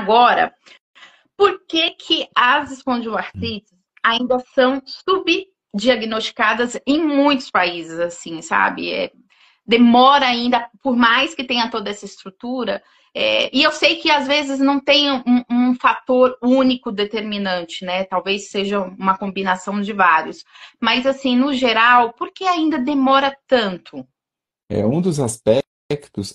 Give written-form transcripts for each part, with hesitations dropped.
Agora, por que que as espondiloartrites ainda são subdiagnosticadas em muitos países, assim, sabe? Demora ainda, por mais que tenha toda essa estrutura, e eu sei que às vezes não tem um fator único determinante, né? Talvez seja uma combinação de vários. Mas, assim, no geral, por que ainda demora tanto? Um dos aspectos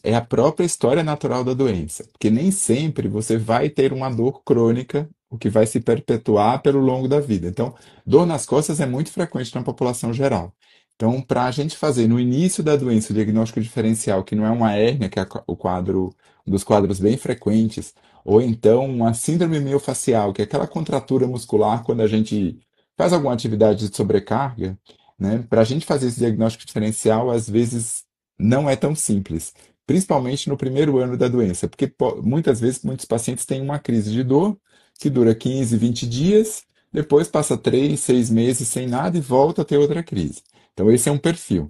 é a própria história natural da doença, porque nem sempre você vai ter uma dor crônica, o que vai se perpetuar pelo longo da vida. Então, dor nas costas é muito frequente na população geral. Então, para a gente fazer no início da doença o diagnóstico diferencial, que não é uma hérnia, que é o quadro, um dos quadros bem frequentes, ou então uma síndrome miofascial, que é aquela contratura muscular quando a gente faz alguma atividade de sobrecarga, né? Para a gente fazer esse diagnóstico diferencial, às vezes não é tão simples, principalmente no primeiro ano da doença, porque muitas vezes muitos pacientes têm uma crise de dor que dura 15, 20 dias, depois passa 3, 6 meses sem nada e volta a ter outra crise. Então, esse é um perfil.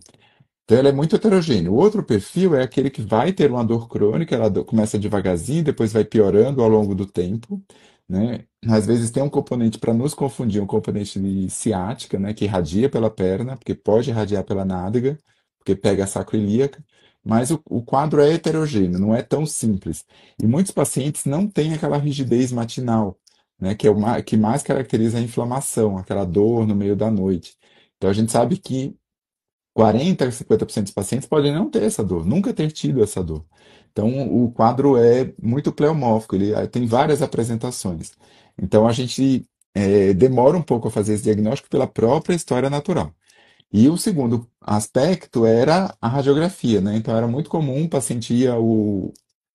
Então, ele é muito heterogêneo. O outro perfil é aquele que vai ter uma dor crônica, ela começa devagarzinho, depois vai piorando ao longo do tempo, né? Às vezes tem um componente para nos confundir, um componente de ciática, né, que irradia pela perna, porque pode irradiar pela nádega, porque pega a sacroiliaca, mas o quadro é heterogêneo, não é tão simples. E muitos pacientes não têm aquela rigidez matinal, né, que é que mais caracteriza a inflamação, aquela dor no meio da noite. Então a gente sabe que 40 a 50% dos pacientes podem não ter essa dor, nunca ter tido essa dor. Então, o quadro é muito pleomórfico, ele tem várias apresentações. Então, a gente demora um pouco a fazer esse diagnóstico pela própria história natural. E o segundo aspecto era a radiografia, né? Então, era muito comum o paciente ia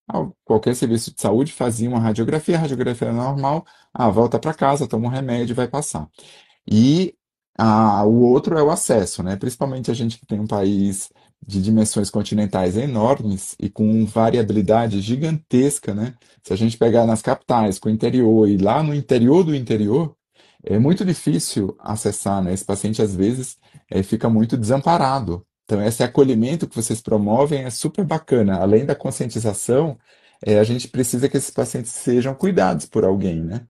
a qualquer serviço de saúde, fazia uma radiografia, a radiografia era normal, volta para casa, toma um remédio e vai passar. E o outro é o acesso, né? Principalmente a gente que tem um país de dimensões continentais enormes e com variabilidade gigantesca, né? Se a gente pegar nas capitais, com o interior e lá no interior do interior, é muito difícil acessar, né? Esse paciente às vezes fica muito desamparado. Então, esse acolhimento que vocês promovem é super bacana. Além da conscientização, a gente precisa que esses pacientes sejam cuidados por alguém, né?